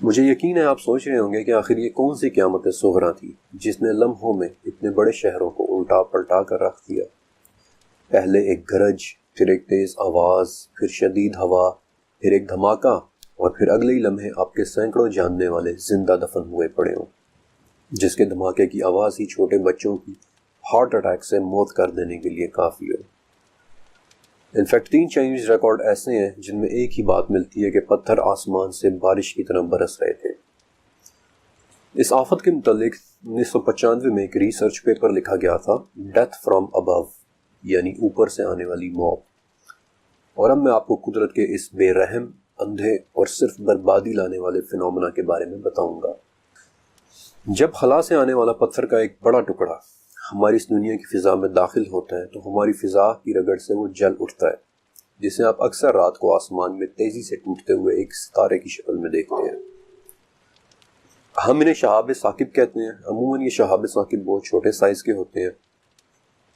مجھے یقین ہے آپ سوچ رہے ہوں گے کہ آخر یہ کون سی قیامت صغریٰ تھی جس نے لمحوں میں اتنے بڑے شہروں کو الٹا پلٹا کر رکھ دیا۔ پہلے ایک گرج، پھر ایک تیز آواز، پھر شدید ہوا، پھر ایک دھماکہ، اور پھر اگلے ہی لمحے آپ کے سینکڑوں جاننے والے زندہ دفن ہوئے پڑے ہوں، جس کے دھماکے کی آواز ہی چھوٹے بچوں کی ہارٹ اٹیک سے موت کر دینے کے لیے کافی ہو۔ انفیکٹ 3 چائنیز ریکارڈ ایسے ہیں جن میں ایک ہی بات ملتی ہے کہ پتھر آسمان سے بارش کی طرح برس رہے تھے۔ اس آفت کے متعلق 1995 میں ایک ریسرچ پیپر لکھا گیا تھا، ڈیتھ فرام ابو، یعنی اوپر سے آنے والی موت۔ اور اب میں آپ کو قدرت کے اس بے رحم، اندھے اور صرف بربادی لانے والے فینومنا کے بارے میں بتاؤں گا۔ جب خلا سے آنے والا پتھر کا ایک بڑا ٹکڑا ہماری اس دنیا کی فضا میں داخل ہوتا ہے تو ہماری فضا کی رگڑ سے وہ جل اٹھتا ہے، جسے آپ اکثر رات کو آسمان میں تیزی سے ٹوٹتے ہوئے ایک ستارے کی شکل میں دیکھتے ہیں۔ ہم انہیں شہاب ثاقب کہتے ہیں۔ عموماً یہ شہاب ثاقب بہت چھوٹے سائز کے ہوتے ہیں،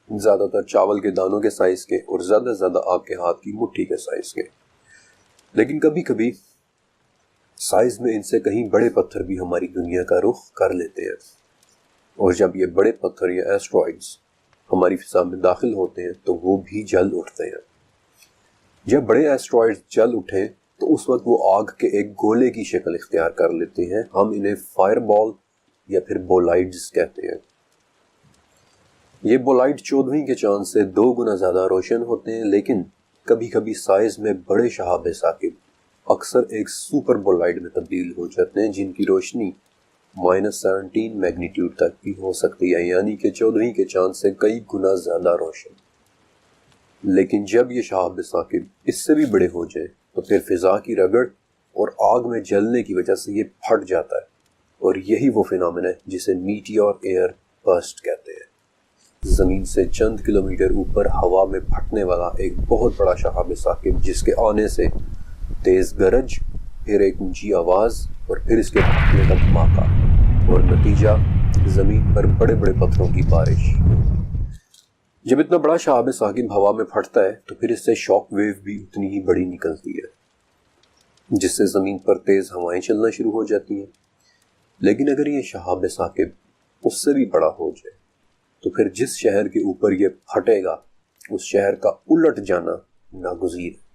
زیادہ تر چاول کے دانوں کے سائز کے اور زیادہ سے زیادہ آپ کے ہاتھ کی مٹھی کے سائز کے، لیکن کبھی کبھی سائز میں ان سے کہیں بڑے پتھر بھی ہماری دنیا کا رخ کر لیتے ہیں، اور جب یہ بڑے پتھر یا ایسٹرائڈز ہماری فضا میں داخل ہوتے ہیں تو وہ بھی جل اٹھتے ہیں۔ جب بڑے ایسٹرائڈز جل اٹھیں تو اس وقت وہ آگ کے ایک گولے کی شکل اختیار کر لیتے ہیں۔ ہم انہیں فائر بال یا پھر بولائڈز کہتے ہیں۔ یہ بولائڈ 14ویں کے چاند سے 2 گنا زیادہ روشن ہوتے ہیں، لیکن کبھی کبھی سائز میں بڑے شہاب ثاقب اکثر ایک سپر بولائڈ میں تبدیل ہو جاتے ہیں، جن کی روشنی -17 میگنیٹیوڈ تک بھی ہو سکتی ہے، یعنی کہ 14ویں کے چاند سے کئی گنا زیادہ روشن۔ لیکن جب یہ شہاب ثاقب اس سے بھی بڑے ہو جائیں تو پھر فضا کی رگڑ اور آگ میں جلنے کی وجہ سے یہ پھٹ جاتا ہے، اور یہی وہ فینومنا ہے جسے میٹیور ایئر برسٹ کہتے ہیں۔ زمین سے چند کلومیٹر اوپر ہوا میں پھٹنے والا ایک بہت بڑا شہاب ثاقب، جس کے آنے سے تیز گرج، پھر ایک اونچی آواز، اور پھر اس کے پھٹنے کا دھماکہ، اور نتیجہ زمین پر بڑے بڑے پتھروں کی بارش۔ جب اتنا بڑا شہاب ثاقب ہوا میں پھٹتا ہے تو پھر اس سے شاک ویو بھی اتنی ہی بڑی نکلتی ہے، جس سے زمین پر تیز ہوائیں چلنا شروع ہو جاتی ہیں۔ لیکن اگر یہ شہاب ثاقب اس سے بھی بڑا ہو جائے تو پھر جس شہر کے اوپر یہ پھٹے گا اس شہر کا الٹ جانا ناگزیر ہے۔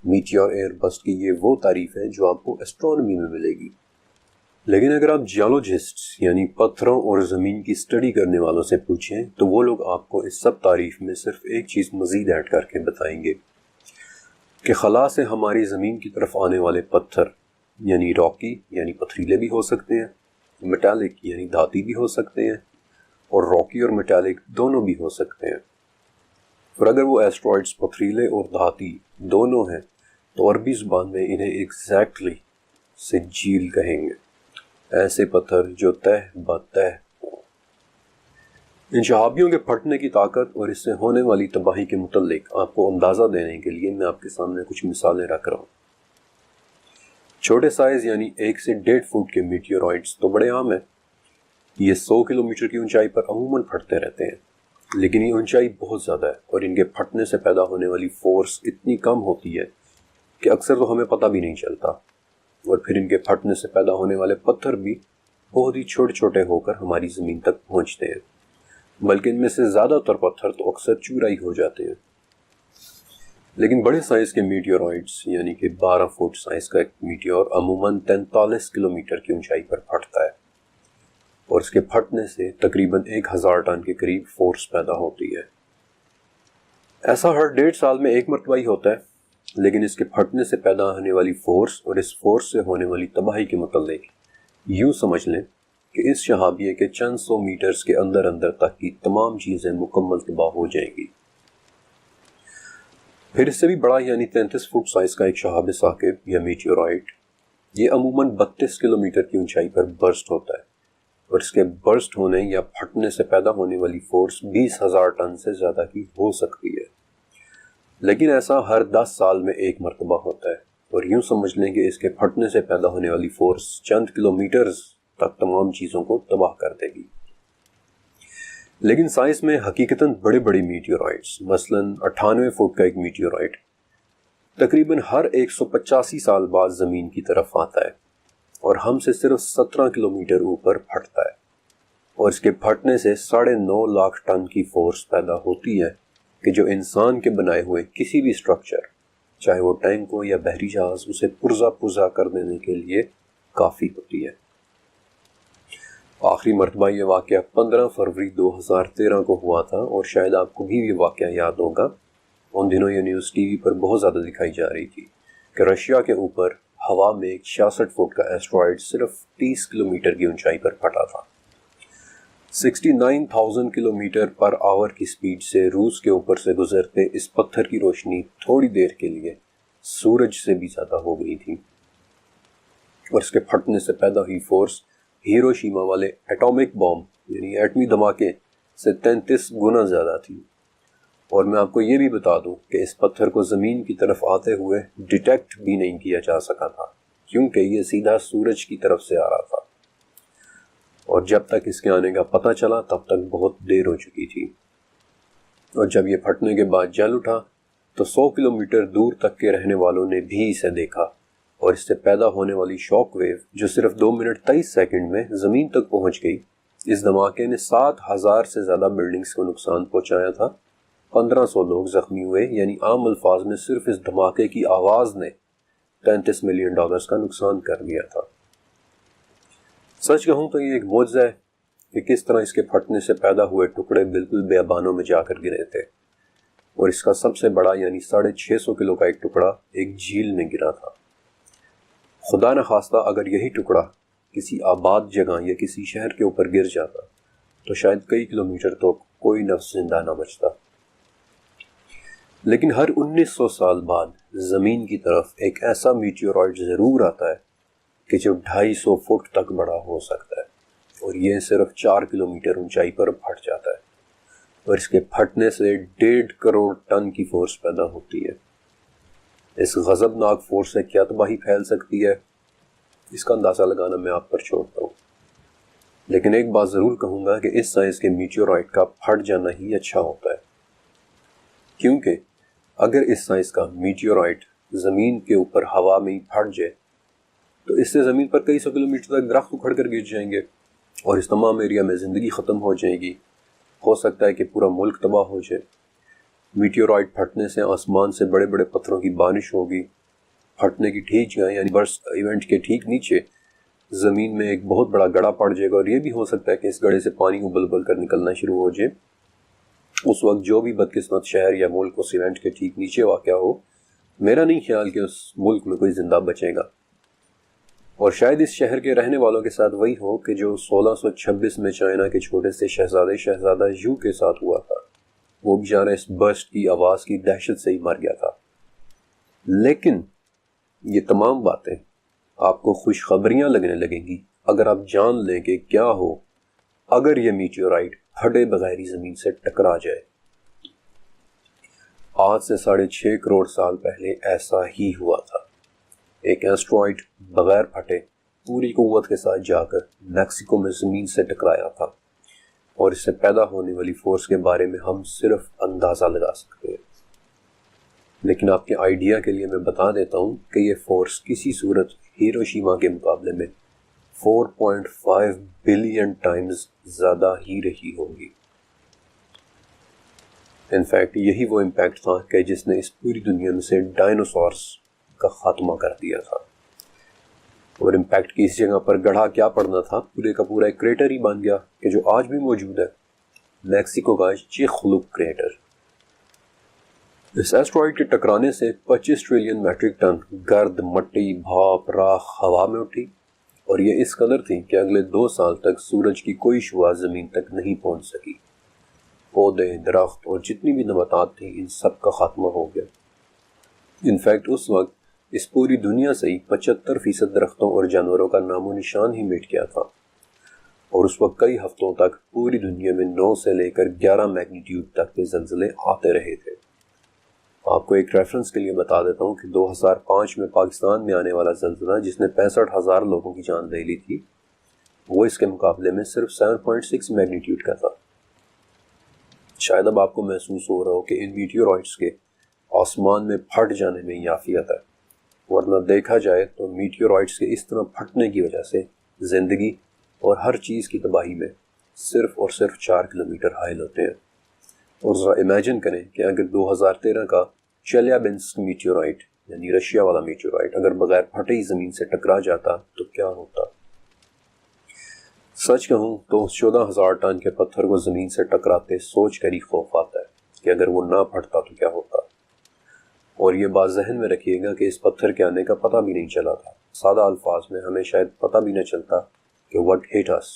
میٹیور ایئر برسٹ کی یہ وہ تعریف ہے جو آپ کو ایسٹرونومی میں ملے گی، لیکن اگر آپ جیولوجسٹ یعنی پتھروں اور زمین کی اسٹڈی کرنے والوں سے پوچھیں تو وہ لوگ آپ کو اس سب تعریف میں صرف ایک چیز مزید ایڈ کر کے بتائیں گے کہ خلا سے ہماری زمین کی طرف آنے والے پتھر یعنی راکی یعنی پتھریلے بھی ہو سکتے ہیں، میٹالک یعنی دھاتی بھی ہو سکتے ہیں، اور راکی اور میٹالک دونوں بھی ہو سکتے ہیں۔ اور اگر وہ ایسٹرائڈز پتھریلے اور دھاتی دونوں ہیں تو عربی زبان میں انہیں ایگزیکٹلی سجیل کہیں گے، ایسے پتھر جو تہ بتہ ہوں۔ ان شہابیوں کے پھٹنے کی طاقت اور اس سے ہونے والی تباہی کے متعلق آپ کو اندازہ دینے کے لیے میں آپ کے سامنے کچھ مثالیں رکھ رہا ہوں۔ چھوٹے سائز یعنی 1 سے 1.5 فٹ کے میٹیورائڈز تو بڑے عام ہیں۔ یہ 100 کلومیٹر کی اونچائی پر عموماً پھٹتے رہتے ہیں، لیکن یہ اونچائی بہت زیادہ ہے اور ان کے پھٹنے سے پیدا ہونے والی فورس اتنی کم ہوتی ہے کہ اکثر تو ہمیں پتہ بھی نہیں چلتا، اور پھر ان کے پھٹنے سے پیدا ہونے والے پتھر بھی بہت ہی چھوٹے چھوٹے ہو کر ہماری زمین تک پہنچتے ہیں، بلکہ ان میں سے زیادہ تر پتھر تو اکثر چورائی ہو جاتے ہیں۔ لیکن بڑے سائز کے میٹیورائڈز یعنی کہ 12 فٹ سائز کا ایک میٹیور عموماً 43 کلومیٹر کی اونچائی پر پھٹتا ہے، اور اس کے پھٹنے سے تقریباً 1000 ٹن کے قریب فورس پیدا ہوتی ہے۔ ایسا ہر 1.5 سال میں ایک مرتبہ ہی ہوتا ہے، لیکن اس کے پھٹنے سے پیدا ہونے والی فورس اور اس فورس سے ہونے والی تباہی کے متعلق یوں سمجھ لیں کہ اس شہابیے کے چند سو میٹرز کے اندر اندر تک کی تمام چیزیں مکمل تباہ ہو جائیں گی۔ پھر اس سے بھی بڑا یعنی 33 فٹ سائز کا ایک شہاب ثاقب یا میٹیورائٹ، یہ عموماً 32 کلومیٹر کی اونچائی پر برسٹ ہوتا ہے، اور اس کے برسٹ ہونے یا پھٹنے سے پیدا ہونے والی فورس 20,000 ٹن سے زیادہ کی ہو سکتی ہے، لیکن ایسا ہر 10 سال میں ایک مرتبہ ہوتا ہے، اور یوں سمجھ لیں کہ اس کے پھٹنے سے پیدا ہونے والی فورس چند کلومیٹرز تک تمام چیزوں کو تباہ کر دے گی۔ لیکن سائنس میں حقیقتاً بڑے بڑے میٹیورائٹس، مثلاً 98 فٹ کا ایک میٹیورائٹ تقریباً ہر 185 سال بعد زمین کی طرف آتا ہے، اور ہم سے صرف 17 کلومیٹر اوپر پھٹتا ہے، اور اس کے پھٹنے سے 9.5 لاکھ ٹن کی فورس پیدا ہوتی ہے کہ جو انسان کے بنائے ہوئے کسی بھی سٹرکچر، چاہے وہ ٹینک ہو یا بحری جہاز، اسے پرزا کر دینے کے لیے کافی ہوتی ہے۔ آخری مرتبہ یہ واقعہ 15 فروری 2013 کو ہوا تھا، اور شاید آپ کو بھی یہ واقعہ یاد ہوگا۔ ان دنوں یہ نیوز ٹی وی پر بہت زیادہ دکھائی جا رہی تھی کہ رشیا کے اوپر ہوا میں ایک 66 فٹ کا ایسٹرائیڈ صرف 30 کلومیٹر کی اونچائی پر پھٹا تھا۔ 69,000 کلومیٹر پر آور کی سپیڈ سے روس کے اوپر سے گزرتے اس پتھر کی روشنی تھوڑی دیر کے لیے سورج سے بھی زیادہ ہو گئی تھی، اور اس کے پھٹنے سے پیدا ہوئی فورس ہیروشیما والے ایٹامک بام یعنی ایٹمی دھماکے سے 33 گنا زیادہ تھی۔ اور میں آپ کو یہ بھی بتا دوں کہ اس پتھر کو زمین کی طرف آتے ہوئے ڈیٹیکٹ بھی نہیں کیا جا سکا تھا، کیونکہ یہ سیدھا سورج کی طرف سے آ رہا تھا، اور جب تک اس کے آنے کا پتہ چلا تب تک بہت دیر ہو چکی تھی۔ اور جب یہ پھٹنے کے بعد جل اٹھا تو 100 کلومیٹر دور تک کے رہنے والوں نے بھی اسے دیکھا، اور اس سے پیدا ہونے والی شاک ویو جو صرف 2 منٹ 23 سیکنڈ میں زمین تک پہنچ گئی۔ اس دھماکے نے 7,000 سے زیادہ بلڈنگز کو نقصان پہنچایا تھا، 1500 لوگ زخمی ہوئے، یعنی عام الفاظ میں صرف اس دھماکے کی آواز نے $33 ملین کا نقصان کر دیا تھا۔ سچ کہوں تو یہ ایک معجزہ ہے کہ کس طرح اس کے پھٹنے سے پیدا ہوئے ٹکڑے بالکل بیابانوں میں جا کر گرے تھے، اور اس کا سب سے بڑا یعنی 650 کلو کا ایک ٹکڑا ایک جھیل میں گرا تھا۔ خدا نہ خواستہ اگر یہی ٹکڑا کسی آباد جگہ یا کسی شہر کے اوپر گر جاتا تو شاید کئی کلومیٹر تو کوئی نفس زندہ نہ بچتا۔ لیکن ہر 1900 سال بعد زمین کی طرف ایک ایسا میٹیورائٹ ضرور آتا ہے کہ جو 250 فٹ تک بڑا ہو سکتا ہے، اور یہ صرف 4 کلومیٹر اونچائی پر پھٹ جاتا ہے، اور اس کے پھٹنے سے 1.5 کروڑ ٹن کی فورس پیدا ہوتی ہے۔ اس غضبناک فورس سے کیا تباہی پھیل سکتی ہے، اس کا اندازہ لگانا میں آپ پر چھوڑتا ہوں، لیکن ایک بات ضرور کہوں گا کہ اس سائز کے میٹیورائٹ کا پھٹ جانا ہی اچھا ہوتا ہے، کیونکہ اگر اس سائز کا میٹیورائٹ زمین کے اوپر ہوا میں ہی پھٹ جائے تو اس سے زمین پر کئی 100 کلومیٹر تک درخت اکھڑ کر گر جائیں گے، اور اس تمام ایریا میں زندگی ختم ہو جائے گی، ہو سکتا ہے کہ پورا ملک تباہ ہو جائے۔ میٹیورائٹ پھٹنے سے آسمان سے بڑے بڑے پتھروں کی بارش ہوگی، پھٹنے کی ٹھیک جگہ یعنی برسٹ ایونٹ کے ٹھیک نیچے زمین میں ایک بہت بڑا گڑھا پڑ جائے گا، اور یہ بھی ہو سکتا ہے کہ اس گڑھے سے پانی ابل ابل کر نکلنا شروع ہو جائے۔ اس وقت جو بھی بدقسمت شہر یا ملک اس ایونٹ کے ٹھیک نیچے واقع ہو، میرا نہیں خیال کہ اس ملک میں کوئی زندہ بچے گا، اور شاید اس شہر کے رہنے والوں کے ساتھ وہی ہو کہ جو 1626 میں چائنا کے چھوٹے سے شہزادہ یو کے ساتھ ہوا تھا۔ وہ بیچارہ اس برسٹ کی آواز کی دہشت سے ہی مر گیا تھا۔ لیکن یہ تمام باتیں آپ کو خوشخبریاں لگنے لگیں گی اگر آپ جان لیں کہ کیا ہو اگر یہ میٹیورائٹ پھٹے بغیر ہی زمین سے ٹکرا جائے۔ آج سے 6.5 کروڑ سال پہلے ایسا ہی ہوا تھا۔ ایک ایسٹرائڈ بغیر پھٹے پوری قوت کے ساتھ جا کر میکسیکو میں زمین سے ٹکرایا تھا، اور اس سے پیدا ہونے والی فورس کے بارے میں ہم صرف اندازہ لگا سکتے ہیں۔ لیکن آپ کے آئیڈیا کے لیے میں بتا دیتا ہوں کہ یہ فورس کسی صورت ہیروشیما کے مقابلے میں 4.5 بلین ٹائمز زیادہ ہی رہی ہوگی۔ انفیکٹ یہی وہ امپیکٹ تھا کہ جس نے اس پوری دنیا میں سے ڈائنوسارز کا خاتمہ کر دیا تھا، اور امپیکٹ کی اس جگہ پر گڑھا کیا پڑنا تھا، پورے کا پورا ایک کریٹر ہی بن گیا کہ جو آج بھی موجود ہے، میکسیکو کا چیخلوک کریٹر۔ اس ایسٹرائڈ کے ٹکرانے سے 25 ٹریلین میٹرک ٹن گرد، مٹی، بھاپ، راکھ ہوا میں اٹھی، اور یہ اس قدر تھی کہ اگلے 2 سال تک سورج کی کوئی شعاع زمین تک نہیں پہنچ سکی۔ پودے، درخت اور جتنی بھی نباتات تھیں ان سب کا خاتمہ ہو گیا۔ انفیکٹ اس وقت اس پوری دنیا سے ہی 75% درختوں اور جانوروں کا نام و نشان ہی مٹ گیا تھا، اور اس وقت کئی ہفتوں تک پوری دنیا میں 9 سے لے کر 11 میگنیٹیوڈ تک کے زلزلے آتے رہے تھے۔ آپ کو ایک ریفرنس کے لیے بتا دیتا ہوں کہ 2005 میں پاکستان میں آنے والا زلزلہ جس نے 65,000 لوگوں کی جان لے لی تھی، وہ اس کے مقابلے میں صرف 7.6 میگنیٹیوڈ کا تھا۔ شاید اب آپ کو محسوس ہو رہا ہو کہ ان میٹیورائٹس کے آسمان میں پھٹ جانے میں ہی عافیت ہے، ورنہ دیکھا جائے تو میٹیورائٹس کے اس طرح پھٹنے کی وجہ سے زندگی اور ہر چیز کی تباہی میں صرف اور صرف 4 کلومیٹر حائل ہوتے ہیں۔ اور ذرا امیجن کریں کہ اگر 2013 کا چیلیابنسک میٹیورائٹ یعنی رشیا والا میٹیورائٹ اگر بغیر پھٹے ہی زمین سے ٹکرا جاتا تو کیا ہوتا۔ سچ کہوں تو اس 14,000 ٹن کے پتھر کو زمین سے ٹکراتے سوچ کر ہی خوف آتا ہے کہ اگر وہ نہ پھٹتا تو کیا ہوتا۔ اور یہ بات ذہن میں رکھیے گا کہ اس پتھر کے آنے کا پتہ بھی نہیں چلا تھا۔ سادہ الفاظ میں ہمیں شاید پتہ بھی نہ چلتا کہ what hit us۔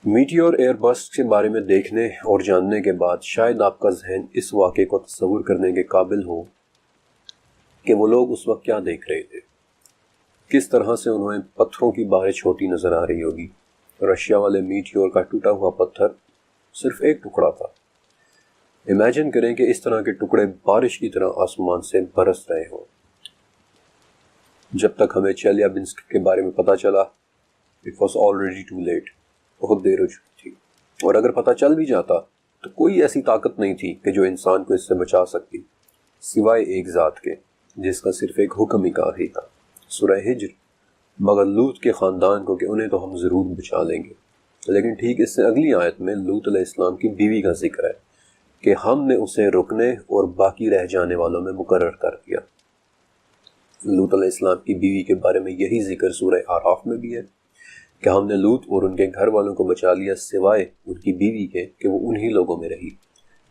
Meteor air burst کے بارے میں دیکھنے اور جاننے کے بعد شاید آپ کا ذہن اس واقعے کو تصور کرنے کے قابل ہو کہ وہ لوگ اس وقت کیا دیکھ رہے تھے، کس طرح سے انہیں پتھروں کی بارش ہوتی نظر آ رہی ہوگی۔ رشیا والے میٹیور کا ٹوٹا ہوا پتھر صرف ایک ٹکڑا تھا۔ امیجن کریں کہ اس طرح کے ٹکڑے بارش کی طرح آسمان سے برس رہے ہوں۔ جب تک ہمیں چیلیابنسک کے بارے میں پتہ چلا it was already too late، بہت دیر ہو چکی تھی۔ اور اگر پتہ چل بھی جاتا تو کوئی ایسی طاقت نہیں تھی کہ جو انسان کو اس سے بچا سکتی، سوائے ایک ذات کے جس کا صرف ایک حکم ہی کافی تھا۔ سورہ ہجر، مگر لوط کے خاندان کو کہ انہیں تو ہم ضرور بچا لیں گے۔ لیکن ٹھیک اس سے اگلی آیت میں لوط علیہ السلام کی بیوی کا ذکر ہے کہ ہم نے اسے رکنے اور باقی رہ جانے والوں میں مقرر کر دیا۔ لوط علیہ السلام کی بیوی کے بارے میں یہی ذکر سورہ اعراف میں بھی ہے کہ ہم نے لوط اور ان کے گھر والوں کو بچا لیا سوائے ان کی بیوی کے کہ وہ انہی لوگوں میں رہی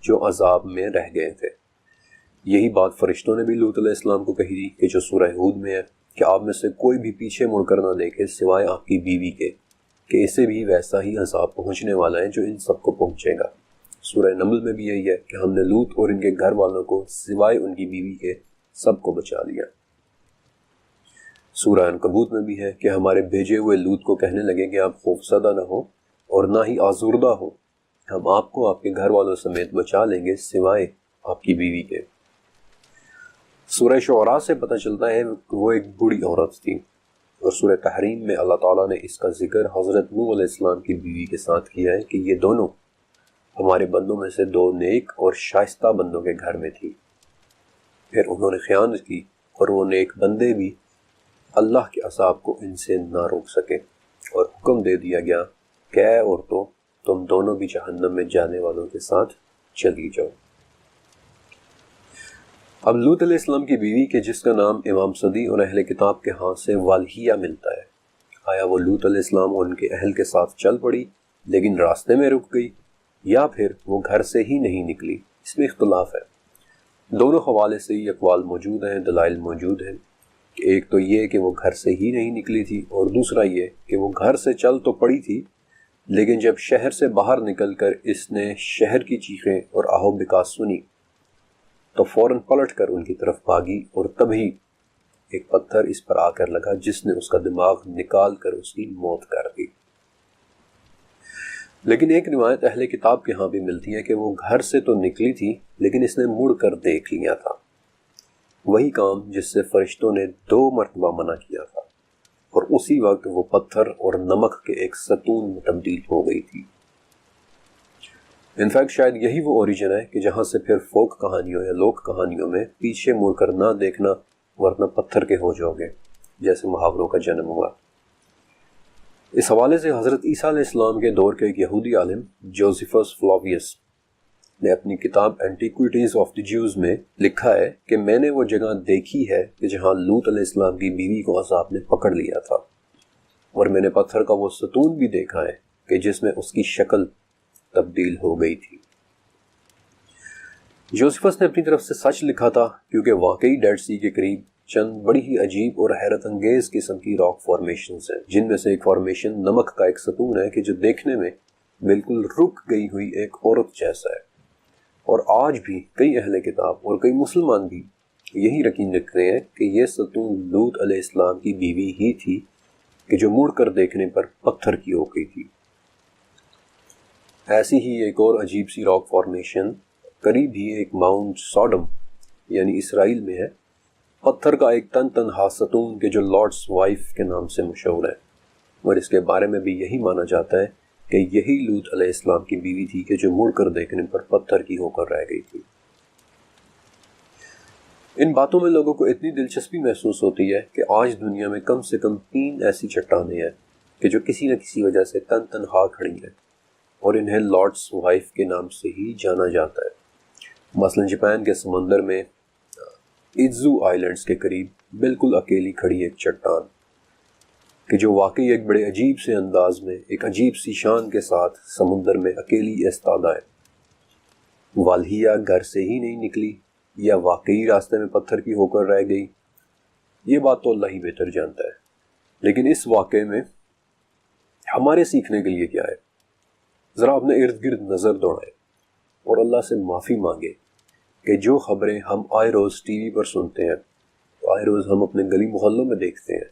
جو عذاب میں رہ گئے تھے۔ یہی بات فرشتوں نے بھی لوط علیہ السلام کو کہی تھی کہ جو سورہ ہود میں ہے کہ آپ میں سے کوئی بھی پیچھے مڑ کر نہ دیکھے سوائے آپ کی بیوی کے کہ اسے بھی ویسا ہی عذاب پہنچنے والا ہے جو ان سب کو پہنچے گا۔ سورہ نمل میں بھی یہی ہے کہ ہم نے لوط اور ان کے گھر والوں کو سوائے ان کی بیوی کے سب کو بچا لیا۔ سورہ عنکبوت میں بھی ہے کہ ہمارے بھیجے ہوئے لوط کو کہنے لگے کہ آپ خوفزدہ نہ ہو اور نہ ہی آزردہ ہو، ہم آپ کو آپ کے گھر والوں سمیت بچا لیں گے سوائے آپ کی بیوی کے۔ سورہ شعراء سے پتہ چلتا ہے کہ وہ ایک بوڑھی عورت تھی، اور سورہ تحریم میں اللہ تعالیٰ نے اس کا ذکر حضرت نوح علیہ السلام کی بیوی کے ساتھ کیا ہے کہ یہ دونوں ہمارے بندوں میں سے 2 نیک اور شائستہ بندوں کے گھر میں تھی۔ پھر انہوں نے خیانت کی اور وہ نیک بندے بھی اللہ کے عذاب کو ان سے نہ روک سکے، اور حکم دے دیا گیا کہ اے عورتوں تم دونوں بھی جہنم میں جانے والوں کے ساتھ چلی جاؤ۔ اب لوط علیہ السلام کی بیوی کے جس کا نام امام صدی اور اہل کتاب کے ہاں سے والہیہ ملتا ہے، آیا وہ لوط علیہ السلام اور ان کے اہل کے ساتھ چل پڑی لیکن راستے میں رک گئی، یا پھر وہ گھر سے ہی نہیں نکلی؟ اس میں اختلاف ہے۔ دونوں حوالے سے یہ اقوال موجود ہیں، دلائل موجود ہیں۔ ایک تو یہ کہ وہ گھر سے ہی نہیں نکلی تھی، اور دوسرا یہ کہ وہ گھر سے چل تو پڑی تھی لیکن جب شہر سے باہر نکل کر اس نے شہر کی چیخیں اور آہو بکا سنی تو فوراً پلٹ کر ان کی طرف بھاگی، اور تبھی ایک پتھر اس پر آ کر لگا جس نے اس کا دماغ نکال کر اس کی موت کر دی۔ لیکن ایک روایت اہل کتاب کے ہاں بھی ملتی ہے کہ وہ گھر سے تو نکلی تھی لیکن اس نے مڑ کر دیکھ لیا تھا، وہی کام جس سے فرشتوں نے 2 مرتبہ منع کیا تھا، اور اسی وقت وہ پتھر اور نمک کے ایک ستون میں تبدیل ہو گئی تھی۔ انفیکٹ شاید یہی وہ اوریجن ہے کہ جہاں سے پھر فوک کہانیوں یا لوک کہانیوں میں پیچھے مڑ کر نہ دیکھنا ورنہ پتھر کے ہو جاؤ گے جیسے محاوروں کا جنم ہوا۔ اس حوالے سے حضرت عیسیٰ علیہ السلام کے دور کے ایک یہودی عالم جوزفس فلاویس نے اپنی کتاب اینٹیکویٹیز آف دی جیوز میں لکھا ہے کہ میں نے وہ جگہ دیکھی ہے کہ جہاں لوط علیہ السلام کی بیوی کو عذاب نے پکڑ لیا تھا، اور میں نے پتھر کا وہ ستون بھی دیکھا ہے کہ جس میں اس کی شکل تبدیل ہو گئی تھی۔ جوزفس نے اپنی طرف سے سچ لکھا تھا کیونکہ واقعی ڈیڈ سی کے قریب چند بڑی ہی عجیب اور حیرت انگیز قسم کی راک فارمیشنز ہیں، جن میں سے ایک فارمیشن نمک کا ایک ستون ہے کہ جو دیکھنے میں بالکل رک گئی ہوئی ایک عورت جیسا ہے، اور آج بھی کئی اہل کتاب اور کئی مسلمان بھی یہی یقین رکھتے ہیں کہ یہ ستون لوط علیہ السلام کی بیوی ہی تھی کہ جو مڑ کر دیکھنے پر پتھر کی ہو گئی تھی۔ ایسی ہی ایک اور عجیب سی راک فارمیشن قریب ہی ایک ماؤنٹ سوڈم یعنی اسرائیل میں ہے، پتھر کا ایک تنہا ستون کہ جو لارڈس وائف کے نام سے مشہور ہے، اور اس کے بارے میں بھی یہی مانا جاتا ہے کہ یہی لوط علیہ السلام کی بیوی تھی کہ جو مڑ کر دیکھنے پر پتھر کی ہو کر رہ گئی تھی۔ ان باتوں میں لوگوں کو اتنی دلچسپی محسوس ہوتی ہے کہ آج دنیا میں کم سے کم 3 ایسی چٹانیں ہیں کہ جو کسی نہ کسی وجہ سے تنہا کھڑی ہیں اور انہیں لارڈس وائف کے نام سے ہی جانا جاتا ہے۔ مثلا جاپان کے سمندر میں ایزو آئیلینڈز کے قریب بالکل اکیلی کھڑی ایک چٹان کہ جو واقعی ایک بڑے عجیب سے انداز میں ایک عجیب سی شان کے ساتھ سمندر میں اکیلی ایستادہ ہے۔ والہیہ گھر سے ہی نہیں نکلی یا واقعی راستے میں پتھر کی ہو کر رہ گئی، یہ بات تو اللہ ہی بہتر جانتا ہے۔ لیکن اس واقعے میں ہمارے سیکھنے کے لیے کیا ہے؟ ذرا اپنے ارد گرد نظر دوڑائیں اور اللہ سے معافی مانگے کہ جو خبریں ہم آئے روز ٹی وی پر سنتے ہیں، آئے روز ہم اپنے گلی محلوں میں دیکھتے ہیں،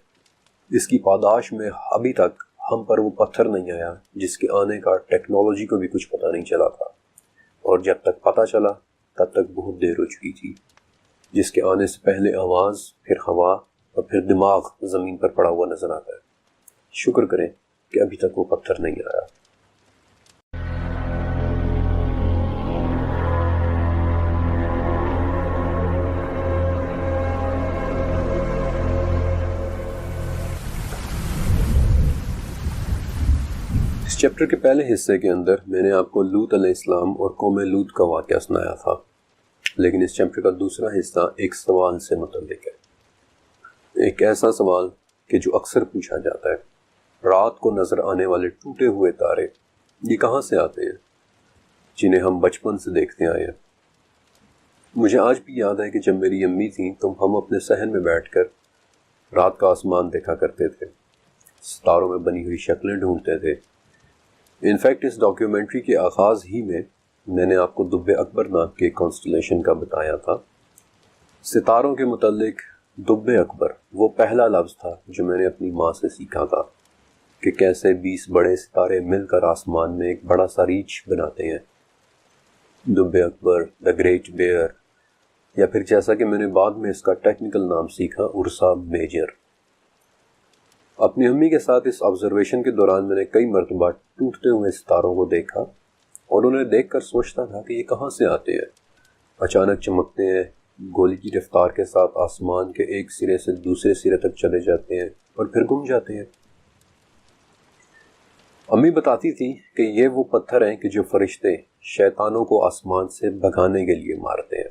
اس کی پاداش میں ابھی تک ہم پر وہ پتھر نہیں آیا جس کے آنے کا ٹیکنالوجی کو بھی کچھ پتہ نہیں چلا تھا، اور جب تک پتہ چلا تب تک بہت دیر ہو چکی تھی، جس کے آنے سے پہلے آواز، پھر ہوا اور پھر دماغ زمین پر پڑا ہوا نظر آتا ہے۔ شکر کریں کہ ابھی تک وہ پتھر نہیں آیا۔ اس چیپٹر کے پہلے حصے کے اندر میں نے آپ کو لوط علیہ السلام اور قوم لوط کا واقعہ سنایا تھا، لیکن اس چیپٹر کا دوسرا حصہ ایک سوال سے متعلق ہے، ایک ایسا سوال کہ جو اکثر پوچھا جاتا ہے، رات کو نظر آنے والے ٹوٹے ہوئے تارے یہ کہاں سے آتے ہیں جنہیں ہم بچپن سے دیکھتے آئے ہیں؟ مجھے آج بھی یاد ہے کہ جب میری امی تھیں تو ہم اپنے صحن میں بیٹھ کر رات کا آسمان دیکھا کرتے تھے، ستاروں میں بنی ہوئی شکلیں ڈھونڈتے تھے۔ انفیکٹ اس ڈاکیومنٹری کے آغاز ہی میں نے آپ کو دب اکبر نام کے کانسٹلیشن کا بتایا تھا۔ ستاروں کے متعلق دب اکبر وہ پہلا لفظ تھا جو میں نے اپنی ماں سے سیکھا تھا کہ کیسے 20 بڑے ستارے مل کر آسمان میں ایک بڑا سا ریچھ بناتے ہیں۔ دب اکبر، دا گریٹ بیئر، یا پھر جیسا کہ میں نے بعد میں اس کا ٹیکنیکل نام سیکھا، ارسا میجر۔ اپنی امی کے ساتھ اس آبزرویشن کے دوران میں نے کئی مرتبہ ٹوٹتے ہوئے ستاروں کو دیکھا اور انہیں دیکھ کر سوچتا تھا کہ یہ کہاں سے آتے ہیں، اچانک چمکتے ہیں، گولی کی رفتار کے ساتھ آسمان کے ایک سرے سے دوسرے سرے تک چلے جاتے ہیں اور پھر گم جاتے ہیں۔ امی بتاتی تھی کہ یہ وہ پتھر ہیں کہ جو فرشتے شیطانوں کو آسمان سے بھگانے کے لیے مارتے ہیں۔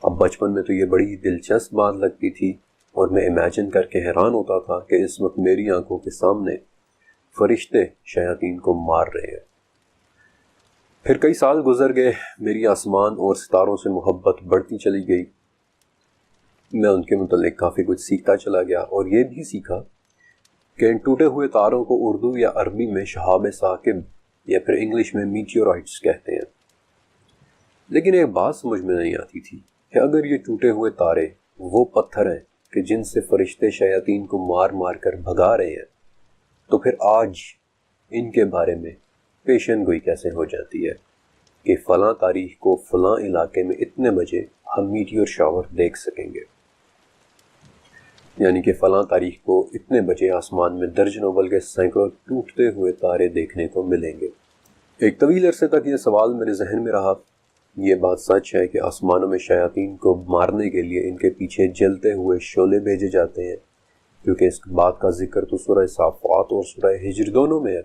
اب بچپن میں تو یہ بڑی دلچسپ بات لگتی تھی اور میں امیجن کر کے حیران ہوتا تھا کہ اس وقت میری آنکھوں کے سامنے فرشتے شیاطین کو مار رہے ہیں۔ پھر کئی سال گزر گئے، میری آسمان اور ستاروں سے محبت بڑھتی چلی گئی، میں ان کے متعلق کافی کچھ سیکھتا چلا گیا اور یہ بھی سیکھا کہ ان ٹوٹے ہوئے تاروں کو اردو یا عربی میں شہاب ثاقب یا پھر انگلش میں میٹیورائٹس کہتے ہیں۔ لیکن ایک بات سمجھ میں نہیں آتی تھی کہ اگر یہ ٹوٹے ہوئے تارے وہ پتھر ہیں کہ جن سے فرشتے شیاطین کو مار مار کر بھگا رہے ہیں، تو پھر آج ان کے بارے میں پیشن گوئی کیسے ہو جاتی ہے کہ فلاں تاریخ کو فلاں علاقے میں اتنے بجے ہم میٹیور شاور دیکھ سکیں گے، یعنی کہ فلاں تاریخ کو اتنے بجے آسمان میں درجنوں بلکہ سینکڑوں ٹوٹتے ہوئے تارے دیکھنے کو ملیں گے۔ ایک طویل عرصے تک یہ سوال میرے ذہن میں رہا۔ یہ بات سچ ہے کہ آسمانوں میں شیاطین کو مارنے کے لیے ان کے پیچھے جلتے ہوئے شعلے بھیجے جاتے ہیں، کیونکہ اس بات کا ذکر تو سورہ صافات اور سورہ ہجر دونوں میں ہے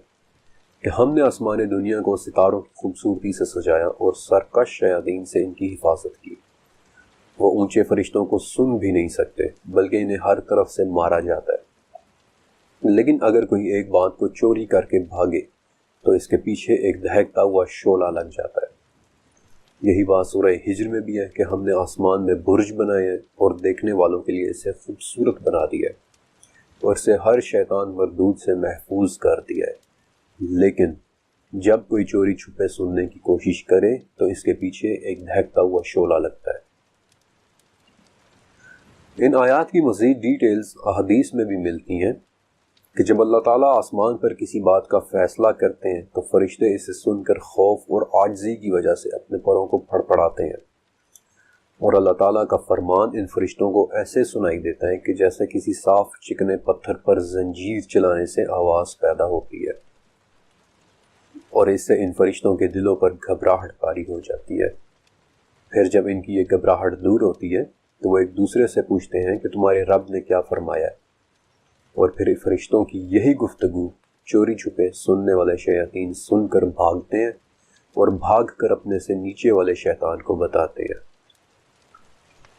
کہ ہم نے آسمان دنیا کو ستاروں کی خوبصورتی سے سجایا اور سرکش شیاطین سے ان کی حفاظت کی۔ وہ اونچے فرشتوں کو سن بھی نہیں سکتے بلکہ انہیں ہر طرف سے مارا جاتا ہے۔ لیکن اگر کوئی ایک بات کو چوری کر کے بھاگے تو اس کے پیچھے ایک دہکتا ہوا شعلہ لگ جاتا ہے۔ یہی بات سورہ ہجر میں بھی ہے کہ ہم نے آسمان میں برج بنائے ہیں اور دیکھنے والوں کے لیے اسے خوبصورت بنا دیا ہے اور اسے ہر شیطان مردود سے محفوظ کر دیا ہے۔ لیکن جب کوئی چوری چھپے سننے کی کوشش کرے تو اس کے پیچھے ایک دہکتا ہوا شعلہ لگتا ہے۔ ان آیات کی مزید ڈیٹیلز احادیث میں بھی ملتی ہیں کہ جب اللہ تعالیٰ آسمان پر کسی بات کا فیصلہ کرتے ہیں تو فرشتے اسے سن کر خوف اور عاجزی کی وجہ سے اپنے پروں کو پھڑپڑاتے ہیں، اور اللہ تعالیٰ کا فرمان ان فرشتوں کو ایسے سنائی دیتا ہے کہ جیسے کسی صاف چکنے پتھر پر زنجیر چلانے سے آواز پیدا ہوتی ہے، اور اس سے ان فرشتوں کے دلوں پر گھبراہٹ طاری ہو جاتی ہے۔ پھر جب ان کی یہ گھبراہٹ دور ہوتی ہے تو وہ ایک دوسرے سے پوچھتے ہیں کہ تمہارے رب نے کیا فرمایا ہے، اور پھر فرشتوں کی یہی گفتگو چوری چھپے سننے والے شیاطین سن کر بھاگتے ہیں اور بھاگ کر اپنے سے نیچے والے شیطان کو بتاتے ہیں۔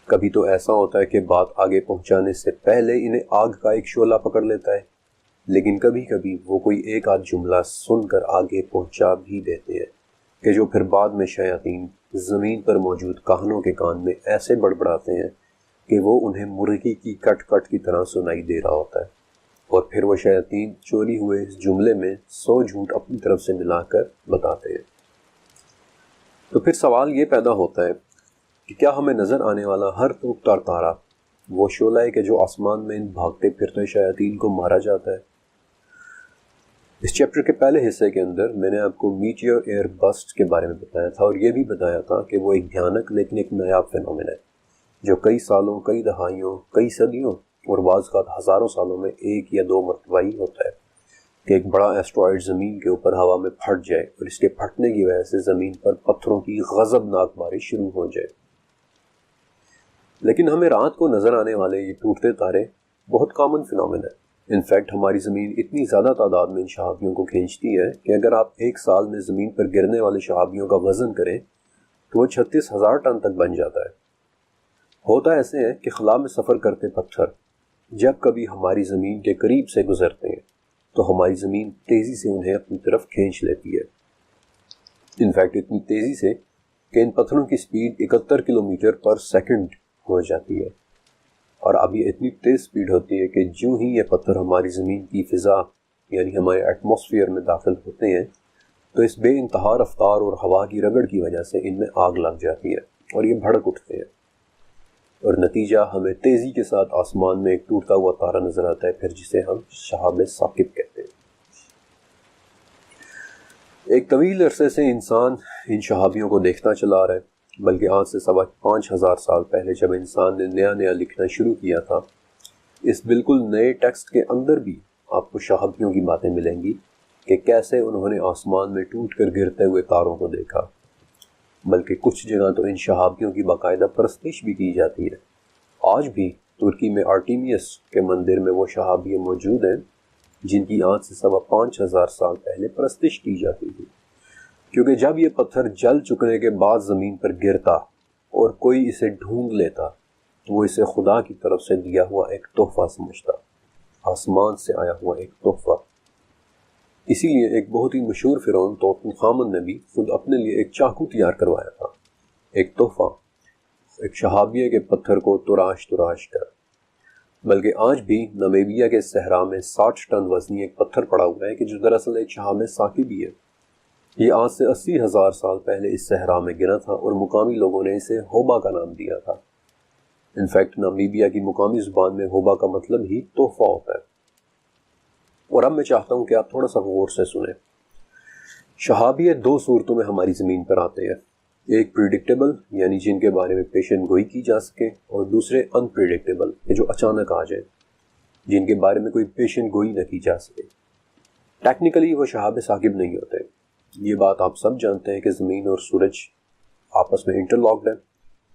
کبھی تو ایسا ہوتا ہے کہ بات آگے پہنچانے سے پہلے انہیں آگ کا ایک شعلہ پکڑ لیتا ہے، لیکن کبھی کبھی وہ کوئی ایک آدھ جملہ سن کر آگے پہنچا بھی دیتے ہیں کہ جو پھر بعد میں شیاطین زمین پر موجود کاہنوں کے کان میں ایسے بڑبڑاتے ہیں کہ وہ انہیں مرغی کی کٹ کٹ کی طرح سنائی دے رہا ہوتا ہے، اور پھر وہ شیاطین چوری ہوئے اس جملے میں 100 جھوٹ اپنی طرف سے ملا کر بتاتے ہیں۔ تو پھر سوال یہ پیدا ہوتا ہے کہ کیا ہمیں نظر آنے والا ہر توپ تارا وہ شعلہ ہے کہ جو آسمان میں ان بھاگتے پھرتے شیاطین کو مارا جاتا ہے؟ اس چیپٹر کے پہلے حصے کے اندر میں نے آپ کو میٹیور ایئر بسٹ کے بارے میں بتایا تھا، اور یہ بھی بتایا تھا کہ وہ ایک بھیانک لیکن ایک نایاب فینومین ہے جو کئی سالوں، کئی دہائیوں، کئی صدیوں اور بعض اوقات ہزاروں سالوں میں ایک یا دو مرتبہ ہی ہوتا ہے کہ ایک بڑا ایسٹرائیڈ زمین کے اوپر ہوا میں پھٹ جائے اور اس کے پھٹنے کی وجہ سے زمین پر پتھروں کی غضبناک بارش شروع ہو جائے۔ لیکن ہمیں رات کو نظر آنے والے یہ ٹوٹتے تارے بہت کامن فینومین ہے۔ انفیکٹ ہماری زمین اتنی زیادہ تعداد میں ان شہابیوں کو کھینچتی ہے کہ اگر آپ ایک سال میں زمین پر گرنے والے شہابیوں کا وزن کریں تو وہ 36,000 ٹن تک بن جاتا ہے۔ ہوتا ایسے ہے کہ خلا میں سفر کرتے پتھر جب کبھی ہماری زمین کے قریب سے گزرتے ہیں تو ہماری زمین تیزی سے انہیں اپنی طرف کھینچ لیتی ہے۔ انفیکٹ اتنی تیزی سے کہ ان پتھروں کی سپیڈ 71 کلومیٹر پر سیکنڈ ہو جاتی ہے، اور اب یہ اتنی تیز سپیڈ ہوتی ہے کہ جو ہی یہ پتھر ہماری زمین کی فضا یعنی ہمارے ایٹماسفیئر میں داخل ہوتے ہیں تو اس بے انتہا رفتار اور ہوا کی رگڑ کی وجہ سے ان میں آگ لگ جاتی ہے اور یہ بھڑک اٹھتے ہیں، اور نتیجہ ہمیں تیزی کے ساتھ آسمان میں ایک ٹوٹتا ہوا تارا نظر آتا ہے، پھر جسے ہم شہاب ثاقب کہتے ہیں۔ ایک طویل عرصے سے انسان ان شہابیوں کو دیکھتا چلا آ رہا ہے، بلکہ آج سے 5,000 سال پہلے جب انسان نے نیا لکھنا شروع کیا تھا، اس بالکل نئے ٹیکسٹ کے اندر بھی آپ کو شہابیوں کی باتیں ملیں گی کہ کیسے انہوں نے آسمان میں ٹوٹ کر گرتے ہوئے تاروں کو دیکھا، بلکہ کچھ جگہ تو ان شہابیوں کی باقاعدہ پرستش بھی کی جاتی ہے۔ آج بھی ترکی میں آرٹیمیس کے مندر میں وہ شہابیے موجود ہیں جن کی آج سے 5,500 سال پہلے پرستش کی جاتی تھی، کیونکہ جب یہ پتھر جل چکنے کے بعد زمین پر گرتا اور کوئی اسے ڈھونڈ لیتا تو وہ اسے خدا کی طرف سے دیا ہوا ایک تحفہ سمجھتا، آسمان سے آیا ہوا ایک تحفہ۔ اسی لیے ایک بہت ہی مشہور فرعون توتن خامن نے بھی خود اپنے لیے ایک چاقو تیار کروایا تھا، ایک تحفہ، ایک شہابیے کے پتھر کو تراش کر۔ بلکہ آج بھی نمیبیا کے صحرا میں 60 ٹن وزنی ایک پتھر پڑا ہوا ہے کہ جو دراصل ایک شہاب ثاقب بھی ہے۔ یہ آج سے 80,000 سال پہلے اس صحرا میں گرا تھا اور مقامی لوگوں نے اسے ہوبا کا نام دیا تھا۔ انفیکٹ نمیبیا کی مقامی زبان میں ہوبا کا مطلب ہی تحفہ ہوتا ہے۔ اور اب میں چاہتا ہوں کہ آپ تھوڑا سا غور سے سنیں۔ شہابیے 2 صورتوں میں ہماری زمین پر آتے ہیں، ایک پریڈکٹیبل یعنی جن کے بارے میں پیشن گوئی کی جا سکے، اور دوسرے انپریڈکٹیبل کہ جو اچانک آ جائیں، جن کے بارے میں کوئی پیشن گوئی نہ کی جا سکے۔ ٹیکنیکلی وہ شہاب ثاقب نہیں ہوتے۔ یہ بات آپ سب جانتے ہیں کہ زمین اور سورج آپس میں انٹرلاکڈ ہے،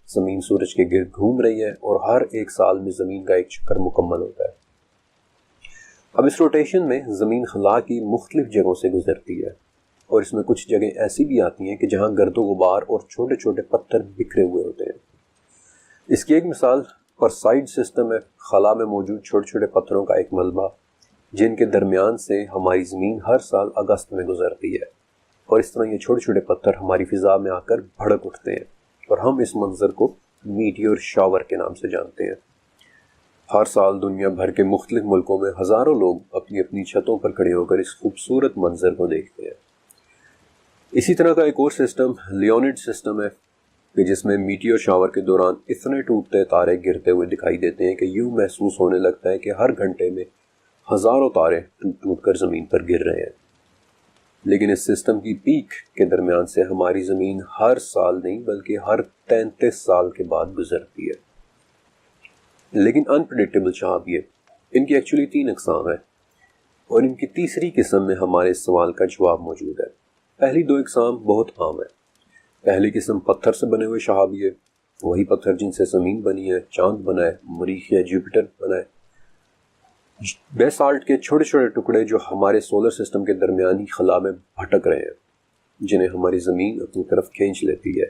زمین سورج کے گرد گھوم رہی ہے اور ہر ایک سال میں زمین کا ایک چکر مکمل ہوتا ہے۔ اب اس روٹیشن میں زمین خلا کی مختلف جگہوں سے گزرتی ہے، اور اس میں کچھ جگہیں ایسی بھی آتی ہیں کہ جہاں گرد و غبار اور چھوٹے چھوٹے پتھر بکھرے ہوئے ہوتے ہیں۔ اس کی ایک مثال پرسائڈ سسٹم ہے، خلا میں موجود چھوٹے چھوٹے پتھروں کا ایک ملبہ جن کے درمیان سے ہماری زمین ہر سال اگست میں گزرتی ہے، اور اس طرح یہ چھوٹے چھوٹے پتھر ہماری فضا میں آ کر بھڑک اٹھتے ہیں، اور ہم اس منظر کو میٹیور شاور کے نام سے جانتے ہیں۔ ہر سال دنیا بھر کے مختلف ملکوں میں ہزاروں لوگ اپنی اپنی چھتوں پر کھڑے ہو کر اس خوبصورت منظر کو دیکھتے ہیں۔ اسی طرح کا ایک اور سسٹم لیونڈ سسٹم ہے کہ جس میں میٹیور شاور کے دوران اتنے ٹوٹتے تارے گرتے ہوئے دکھائی دیتے ہیں کہ یوں محسوس ہونے لگتا ہے کہ ہر گھنٹے میں ہزاروں تارے ٹوٹ کر زمین پر گر رہے ہیں۔ لیکن اس سسٹم کی پیک کے درمیان سے ہماری زمین ہر سال نہیں بلکہ ہر 33 سال کے بعد گزرتی ہے۔ لیکن انپریڈکٹیبل شہابیے، ان کی ایکچولی 3 اقسام ہیں، اور ان کی تیسری قسم میں ہمارے اس سوال کا جواب موجود ہے۔ پہلی 2 اقسام بہت عام ہیں، پہلی قسم پتھر سے بنے ہوئے شہابی ہے، وہی پتھر جن سے زمین بنی ہے، چاند بنا ہے، مریخ یا جوپیٹر بنا ہے۔ بیسالٹ کے چھوٹے چھوٹے ٹکڑے جو ہمارے سولر سسٹم کے درمیانی خلا میں بھٹک رہے ہیں، جنہیں ہماری زمین اپنی طرف کھینچ لیتی ہے،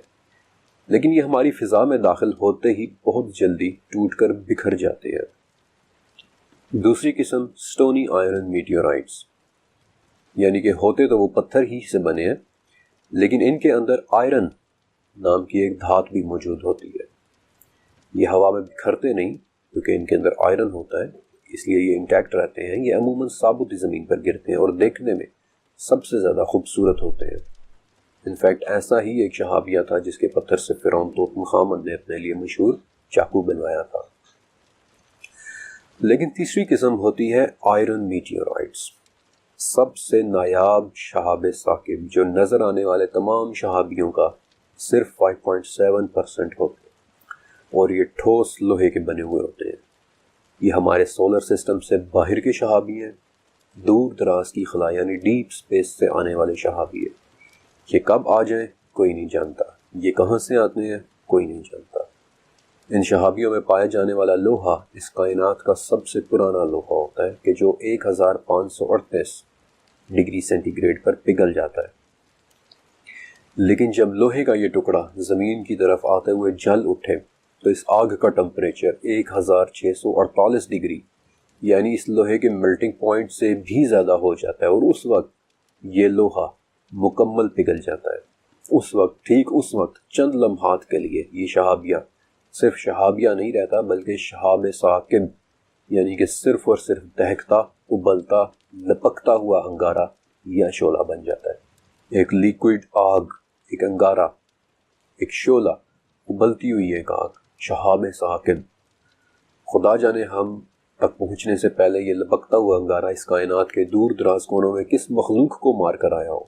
لیکن یہ ہماری فضا میں داخل ہوتے ہی بہت جلدی ٹوٹ کر بکھر جاتے ہیں۔ دوسری قسم سٹونی آئرن میٹیورائٹس، یعنی کہ ہوتے تو وہ پتھر ہی سے بنے ہیں، لیکن ان کے اندر آئرن نام کی ایک دھات بھی موجود ہوتی ہے۔ یہ ہوا میں بکھرتے نہیں کیونکہ ان کے اندر آئرن ہوتا ہے، اس لیے یہ انٹیکٹ رہتے ہیں۔ یہ عموماً ثابت زمین پر گرتے ہیں اور دیکھنے میں سب سے زیادہ خوبصورت ہوتے ہیں۔ انفیکٹ ایسا ہی ایک شہابیہ تھا جس کے پتھر سے فرعون توت عنخ آمن نے اپنے لیے مشہور چاقو بنوایا تھا۔ لیکن تیسری قسم ہوتی ہے آئرن میٹیورائٹس، سب سے نایاب شہاب ثاقب، جو نظر آنے والے تمام شہابیوں کا صرف 5.7% ہوتے ہیں، اور یہ ٹھوس لوہے کے بنے ہوئے ہوتے ہیں۔ یہ ہمارے سولر سسٹم سے باہر کے شہابی ہیں، دور دراز کی خلا یعنی ڈیپ سپیس سے آنے والے شہابی ہیں۔ یہ کب آ جائیں کوئی نہیں جانتا، یہ کہاں سے آتے ہیں کوئی نہیں جانتا۔ ان شہابیوں میں پائے جانے والا لوہا اس کائنات کا سب سے پرانا لوہا ہوتا ہے کہ جو 1538 ڈگری سینٹی گریڈ پر پگھل جاتا ہے۔ لیکن جب لوہے کا یہ ٹکڑا زمین کی طرف آتے ہوئے جل اٹھے تو اس آگ کا ٹمپریچر 1648 ڈگری یعنی اس لوہے کے میلٹنگ پوائنٹ سے بھی زیادہ ہو جاتا ہے، اور اس وقت یہ لوہا مکمل پگھل جاتا ہے۔ ٹھیک اس وقت چند لمحات کے لیے یہ شہابیہ صرف شہابیہ نہیں رہتا بلکہ شہاب ثاقب، یعنی کہ صرف اور صرف دہکتا، ابلتا، لپکتا ہوا انگارہ یا شعلہ بن جاتا ہے۔ ایک لیکوڈ آگ، ایک انگارہ، ایک شعلہ، ابلتی ہوئی ایک آگ، شہاب ثاقب۔ خدا جانے ہم تک پہنچنے سے پہلے یہ لپکتا ہوا انگارہ اس کائنات کے دور دراز کونوں میں کس مخلوق کو مار کر آیا ہو۔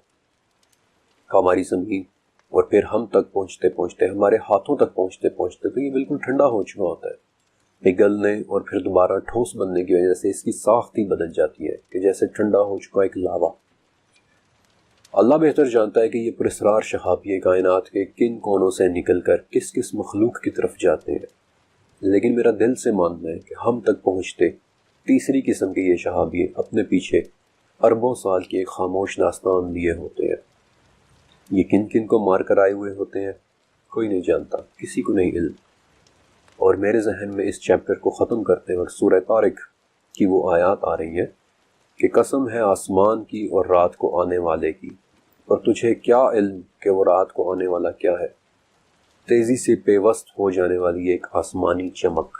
ہماری زمین اور پھر ہم تک پہنچتے پہنچتے، ہمارے ہاتھوں تک پہنچتے پہنچتے تو یہ بالکل ٹھنڈا ہو چکا ہوتا ہے۔ پگھلنے اور پھر دوبارہ ٹھوس بننے کی وجہ سے اس کی ساخت ہی بدل جاتی ہے کہ جیسے ٹھنڈا ہو چکا ایک لاوا۔ اللہ بہتر جانتا ہے کہ یہ پراسرار شہابی کائنات کے کن کونوں سے نکل کر کس کس مخلوق کی طرف جاتے ہیں، لیکن میرا دل سے ماننا ہے کہ ہم تک پہنچتے تیسری قسم کے یہ شہابی اپنے پیچھے اربوں سال کی ایک خاموش داستان لیے ہوتے ہیں۔ یہ کن کن کو مار کر آئے ہوئے ہوتے ہیں کوئی نہیں جانتا، کسی کو نہیں علم۔ اور میرے ذہن میں اس چیپٹر کو ختم کرتے وقت سورہ طارق کی وہ آیات آ رہی ہیں کہ قسم ہے آسمان کی اور رات کو آنے والے کی، اور تجھے کیا علم کہ وہ رات کو آنے والا کیا ہے، تیزی سے پیوست ہو جانے والی ایک آسمانی چمک۔